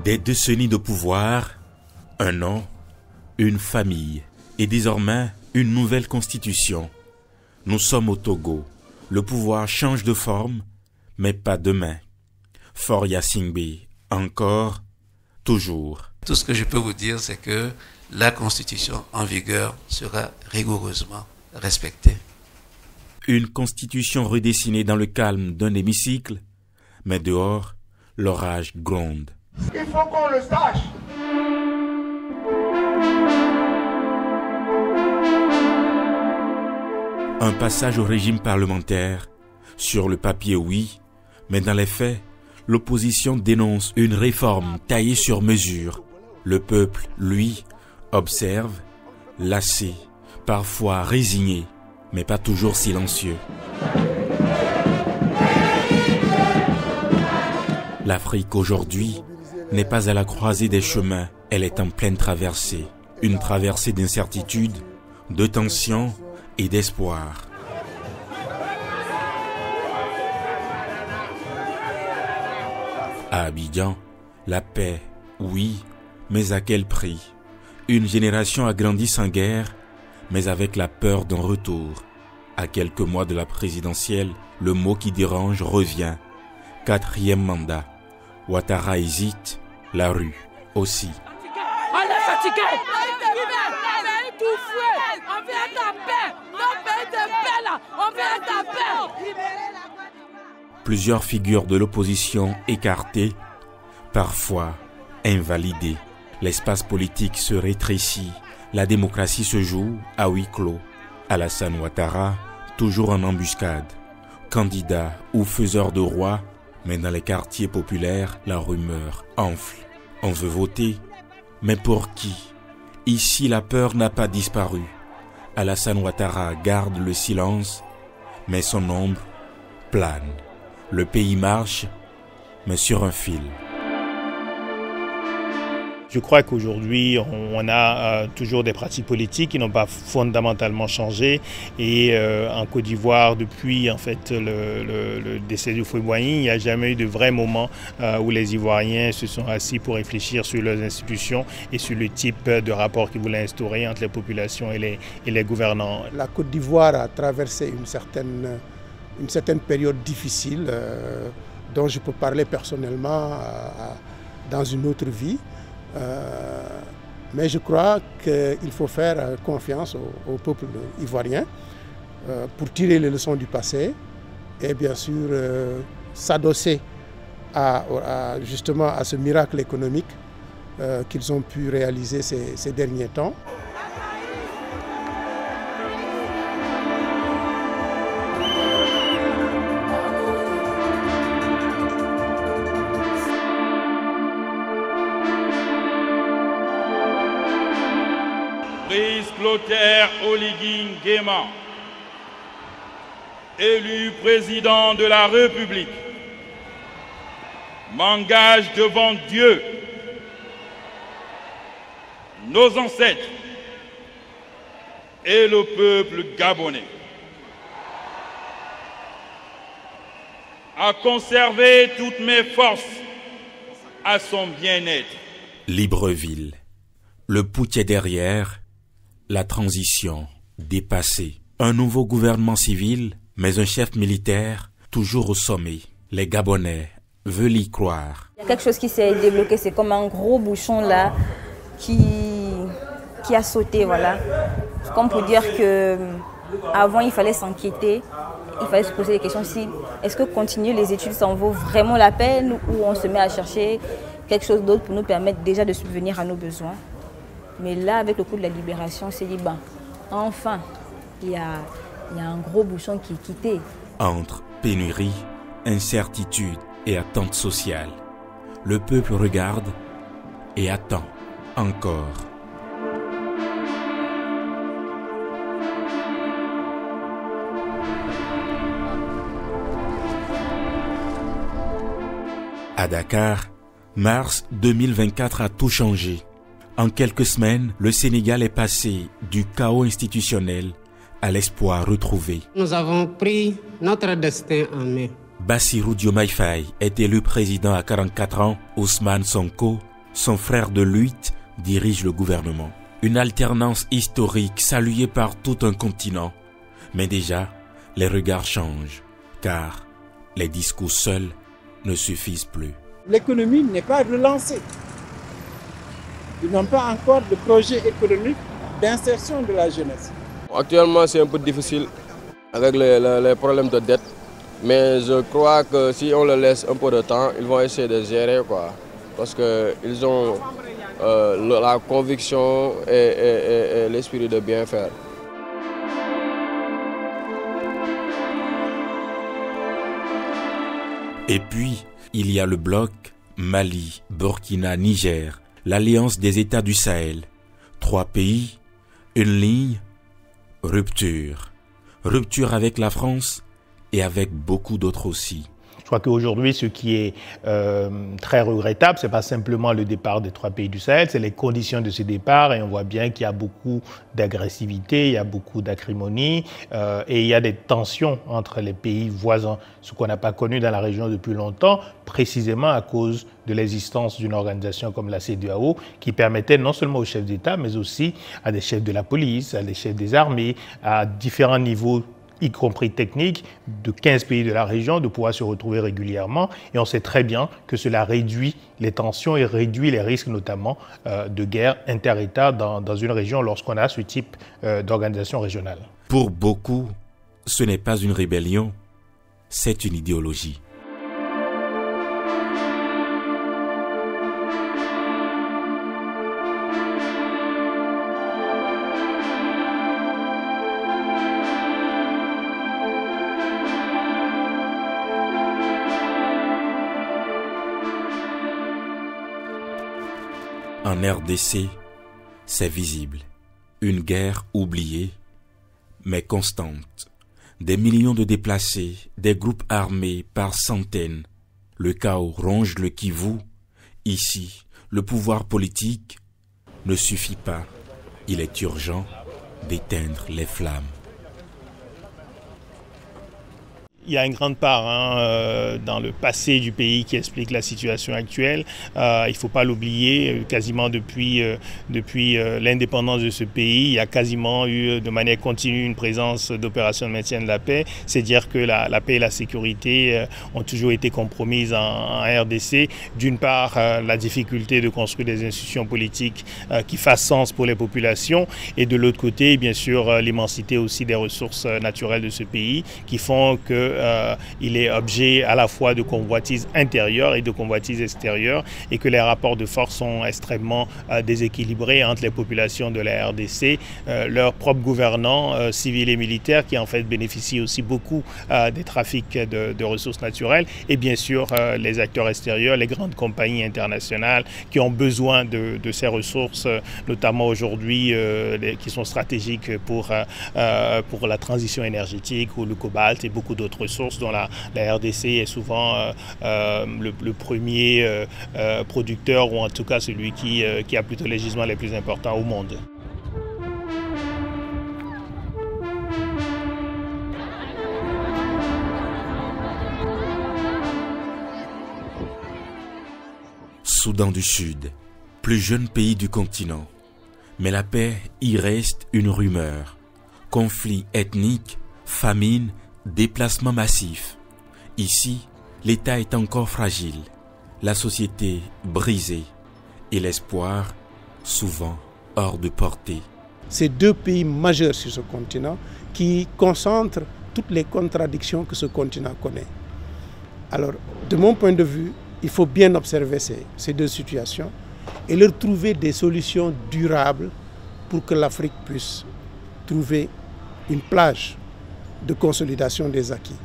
Des décennies de pouvoir, un nom, une famille et désormais une nouvelle constitution. Nous sommes au Togo. Le pouvoir change de forme, mais pas de main. Faure Gnassingbé, encore, toujours. Tout ce que je peux vous dire, c'est que la constitution en vigueur sera rigoureusement respectée. Une constitution redessinée dans le calme d'un hémicycle, mais dehors, l'orage gronde. Il faut qu'on le sache. Un passage au régime parlementaire. Sur le papier, oui, mais dans les faits, l'opposition dénonce une réforme taillée sur mesure. Le peuple, lui, observe, lassé, parfois résigné, mais pas toujours silencieux. L'Afrique aujourd'hui n'est pas à la croisée des chemins, elle est en pleine traversée. Une traversée d'incertitude, de tension et d'espoir. À Abidjan, la paix, oui, mais à quel prix? Une génération a grandi sans guerre, mais avec la peur d'un retour. À quelques mois de la présidentielle, le mot qui dérange revient. 4e mandat. Ouattara hésite, la rue aussi. On est fatigué, on est étouffé, on veut ta paix, nos pays de paix là, on veut ta paix. Plusieurs figures de l'opposition écartées, parfois invalidées. L'espace politique se rétrécit, la démocratie se joue à huis clos. Alassane Ouattara, toujours en embuscade. Candidat ou faiseur de roi, mais dans les quartiers populaires, la rumeur enfle. On veut voter, mais pour qui? Ici, la peur n'a pas disparu. Alassane Ouattara garde le silence, mais son ombre plane. Le pays marche, mais sur un fil. Je crois qu'aujourd'hui, on a toujours des pratiques politiques qui n'ont pas fondamentalement changé. Et en Côte d'Ivoire, depuis en fait, le décès de Houphouët-Boigny, il n'y a jamais eu de vrai moment où les Ivoiriens se sont assis pour réfléchir sur leurs institutions et sur le type de rapport qu'ils voulaient instaurer entre les populations et les gouvernants. La Côte d'Ivoire a traversé une certaine période difficile dont je peux parler personnellement dans une autre vie. Mais je crois qu'il faut faire confiance au peuple ivoirien pour tirer les leçons du passé et bien sûr s'adosser justement à ce miracle économique qu'ils ont pu réaliser ces derniers temps. Brice Clotaire Oligui Nguema, élu président de la République, m'engage devant Dieu, nos ancêtres et le peuple gabonais à conserver toutes mes forces à son bien-être. Libreville, le pouls est derrière. La transition, dépassée. Un nouveau gouvernement civil, mais un chef militaire, toujours au sommet. Les Gabonais veulent y croire. Il y a quelque chose qui s'est débloqué, c'est comme un gros bouchon là qui a sauté, voilà. C'est comme pour dire que avant il fallait s'inquiéter, il fallait se poser des questions si est-ce que continuer les études ça en vaut vraiment la peine ou on se met à chercher quelque chose d'autre pour nous permettre déjà de subvenir à nos besoins. Mais là, avec le coup de la libération, on s'est dit, enfin, il y a un gros bouchon qui est quitté. Entre pénurie, incertitude et attente sociale, le peuple regarde et attend encore. À Dakar, mars 2024 a tout changé. En quelques semaines, le Sénégal est passé du chaos institutionnel à l'espoir retrouvé. Nous avons pris notre destin en main. Bassirou Diomaye Faye est élu président à 44 ans. Ousmane Sonko son frère de lutte dirige le gouvernement. Une alternance historique saluée par tout un continent. Mais déjà, les regards changent, car les discours seuls ne suffisent plus. L'économie n'est pas relancée. Ils n'ont pas encore de projet économique d'insertion de la jeunesse. Actuellement, c'est un peu difficile avec les problèmes de dette. Mais je crois que si on leur laisse un peu de temps, ils vont essayer de gérer, quoi. Parce qu'ils ont la conviction et l'esprit de bien faire. Et puis, il y a le bloc Mali, Burkina, Niger, l'alliance des États du Sahel. 3 pays, une ligne, rupture. Rupture avec la France et avec beaucoup d'autres aussi. Je crois qu'aujourd'hui, ce qui est très regrettable, ce n'est pas simplement le départ des 3 pays du Sahel, c'est les conditions de ce départ. Et on voit bien qu'il y a beaucoup d'agressivité, il y a beaucoup d'acrimonie et il y a des tensions entre les pays voisins, ce qu'on n'a pas connu dans la région depuis longtemps, précisément à cause de l'existence d'une organisation comme la CEDEAO qui permettait non seulement aux chefs d'État, mais aussi à des chefs de la police, à des chefs des armées, à différents niveaux, y compris techniques, de 15 pays de la région, de pouvoir se retrouver régulièrement. Et on sait très bien que cela réduit les tensions et réduit les risques, notamment de guerre inter-États dans une région lorsqu'on a ce type d'organisation régionale. Pour beaucoup, ce n'est pas une rébellion, c'est une idéologie. En RDC, c'est visible. Une guerre oubliée, mais constante. Des millions de déplacés, des groupes armés par centaines. Le chaos ronge le Kivu. Ici, le pouvoir politique ne suffit pas. Il est urgent d'éteindre les flammes. Il y a une grande part dans le passé du pays qui explique la situation actuelle. Il ne faut pas l'oublier, quasiment depuis l'indépendance de ce pays, il y a quasiment eu de manière continue une présence d'opérations de maintien de la paix. C'est dire que la paix et la sécurité ont toujours été compromises en RDC. D'une part, la difficulté de construire des institutions politiques qui fassent sens pour les populations, et de l'autre côté, bien sûr, l'immensité aussi des ressources naturelles de ce pays qui font que il est objet à la fois de convoitises intérieures et de convoitises extérieures, et que les rapports de force sont extrêmement déséquilibrés entre les populations de la RDC, leurs propres gouvernants civils et militaires qui en fait bénéficient aussi beaucoup des trafics de ressources naturelles, et bien sûr les acteurs extérieurs, les grandes compagnies internationales qui ont besoin de ces ressources, notamment aujourd'hui qui sont stratégiques pour la transition énergétique, ou le cobalt et beaucoup d'autres ressources dont la RDC est souvent le premier producteur, ou en tout cas celui qui a plutôt les gisements les plus importants au monde. Soudan du Sud, plus jeune pays du continent. Mais la paix y reste une rumeur. Conflits ethniques, famine, déplacements massifs. Ici, l'État est encore fragile, la société brisée et l'espoir souvent hors de portée. C'est 2 pays majeurs sur ce continent qui concentrent toutes les contradictions que ce continent connaît. Alors, de mon point de vue, il faut bien observer ces 2 situations et leur trouver des solutions durables pour que l'Afrique puisse trouver une plage de consolidation des acquis.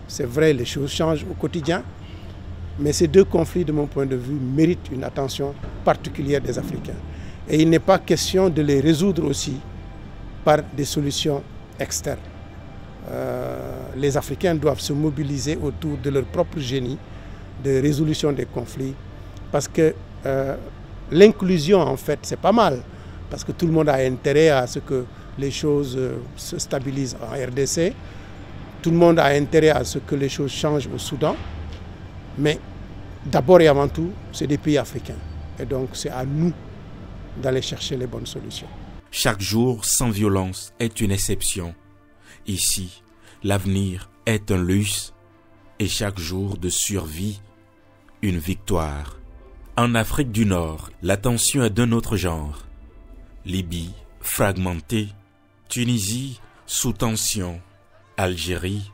C'est vrai, les choses changent au quotidien, mais ces 2 conflits, de mon point de vue, méritent une attention particulière des Africains. Et il n'est pas question de les résoudre aussi par des solutions externes. Les Africains doivent se mobiliser autour de leur propre génie de résolution des conflits, parce que l'inclusion, en fait, c'est pas mal, parce que tout le monde a intérêt à ce que les choses se stabilisent en RDC. Tout le monde a intérêt à ce que les choses changent au Soudan. Mais d'abord et avant tout, c'est des pays africains. Et donc c'est à nous d'aller chercher les bonnes solutions. Chaque jour sans violence est une exception. Ici, l'avenir est un luxe et chaque jour de survie, une victoire. En Afrique du Nord, la tension est d'un autre genre. Libye, fragmentée. Tunisie, sous tension. Algérie,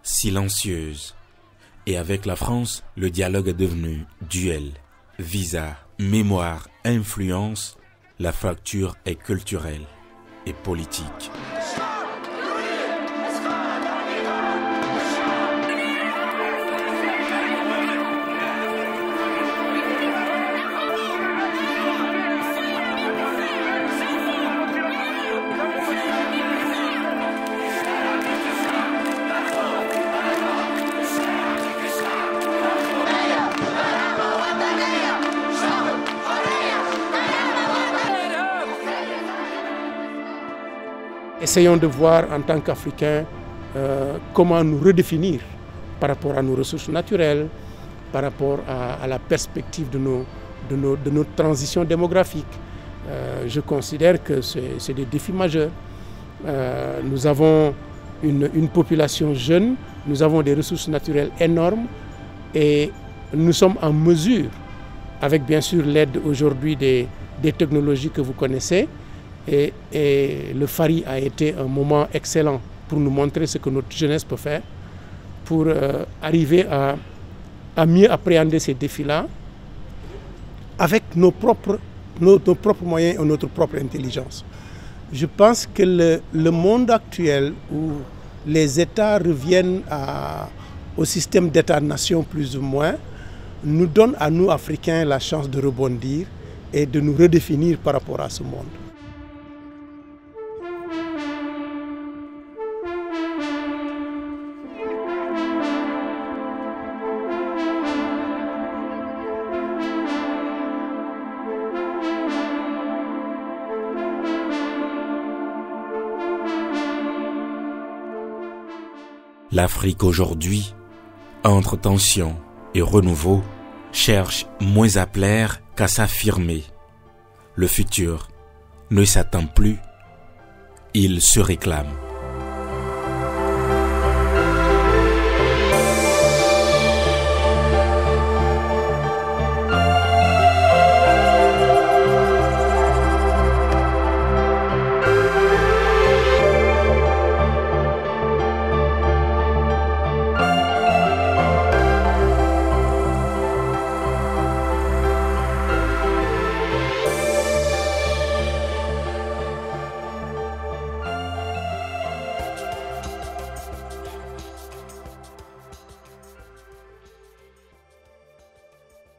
silencieuse. Et avec la France, le dialogue est devenu duel. Visa, mémoire, influence, la fracture est culturelle et politique. Essayons de voir en tant qu'Africains comment nous redéfinir par rapport à nos ressources naturelles, par rapport à la perspective de notre transition démographique. Je considère que c'est des défis majeurs. Nous avons une population jeune, nous avons des ressources naturelles énormes et nous sommes en mesure, avec bien sûr l'aide aujourd'hui des technologies que vous connaissez, et le Fari a été un moment excellent pour nous montrer ce que notre jeunesse peut faire, pour arriver à mieux appréhender ces défis-là avec nos propres moyens et notre propre intelligence. Je pense que le monde actuel où les États reviennent au système d'État-nation plus ou moins, nous donne à nous, Africains, la chance de rebondir et de nous redéfinir par rapport à ce monde. L'Afrique aujourd'hui, entre tension et renouveau, cherche moins à plaire qu'à s'affirmer. Le futur ne s'attend plus, il se réclame.